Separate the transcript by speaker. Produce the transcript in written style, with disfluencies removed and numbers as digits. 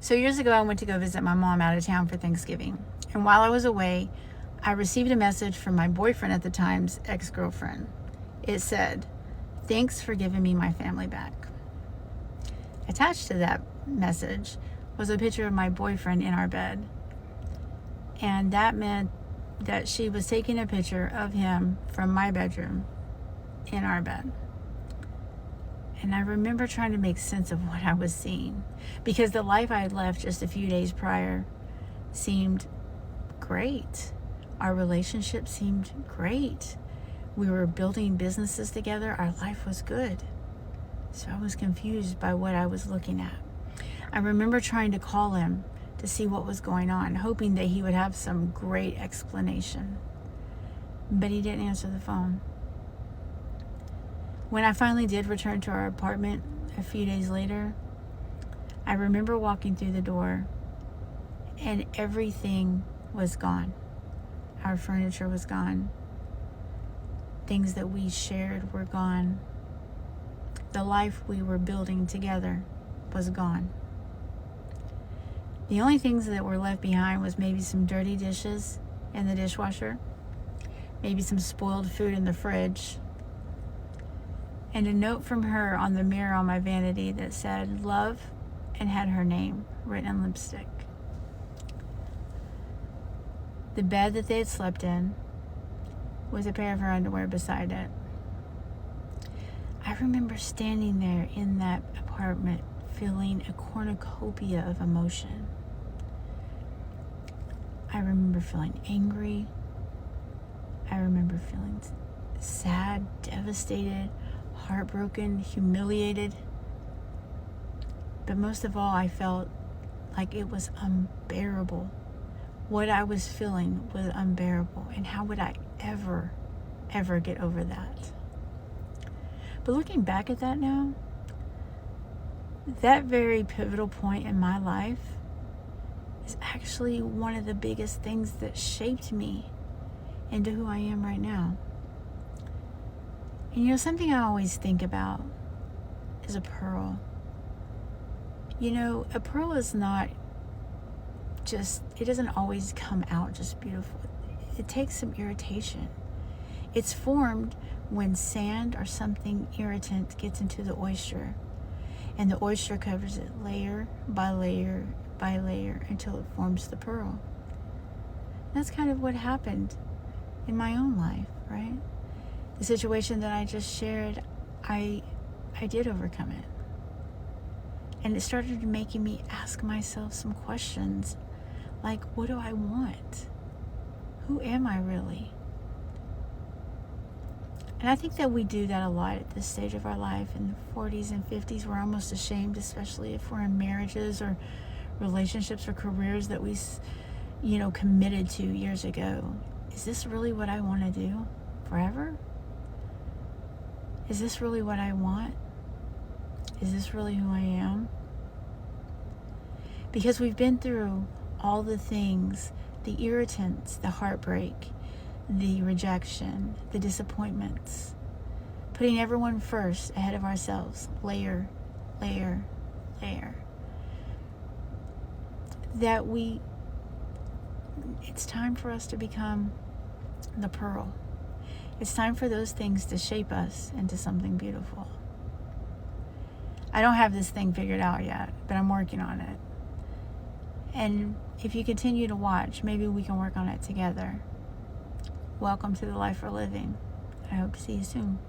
Speaker 1: So years ago, I went to go visit my mom out of town for Thanksgiving. And while I was away, I received a message from my boyfriend at the time's ex-girlfriend. It said, "Thanks for giving me my family back." Attached to that message was a picture of my boyfriend in our bed. And that meant that she was taking a picture of him from my bedroom in our bed. And I remember trying to make sense of what I was seeing, because the life I had left just a few days prior seemed great. Our relationship seemed great. We were building businesses together. Our life was good. So I was confused by what I was looking at. I remember trying to call him to see what was going on, hoping that he would have some great explanation. But he didn't answer the phone. When I finally did return to our apartment a few days later, I remember walking through the door and everything was gone. Our furniture was gone. Things that we shared were gone. The life we were building together was gone. The only things that were left behind was maybe some dirty dishes in the dishwasher, maybe some spoiled food in the fridge, and a note from her on the mirror on my vanity that said "love" and had her name written in lipstick. The bed that they had slept in with a pair of her underwear beside it. I remember standing there in that apartment feeling a cornucopia of emotion. I remember feeling angry. I remember feeling sad, devastated, heartbroken, humiliated. But most of all, I felt like it was unbearable. What I was feeling was unbearable. And how would I ever get over that? But looking back at that now, that very pivotal point in my life is actually one of the biggest things that shaped me into who I am right now. And you know, something I always think about is a pearl. You know, a pearl is not just, it doesn't always come out just beautiful. It takes some irritation. It's formed when sand or something irritant gets into the oyster, and the oyster covers it layer by layer by layer until it forms the pearl. That's kind of what happened in my own life, right? The situation that I just shared, I did overcome it. And it started making me ask myself some questions like, what do I want? Who am I really? And I think that we do that a lot at this stage of our life. In the 40s and 50s, we're almost ashamed, especially if we're in marriages or relationships or careers that we, committed to years ago. Is this really what I want to do forever? Is this really what I want? Is this really who I am? Because we've been through all the things, the irritants, the heartbreak, the rejection, the disappointments, putting everyone first ahead of ourselves, layer, layer, layer. It's time for us to become the pearl. It's time for those things to shape us into something beautiful. I don't have this thing figured out yet, but I'm working on it. And if you continue to watch, maybe we can work on it together. Welcome to the life we're living. I hope to see you soon.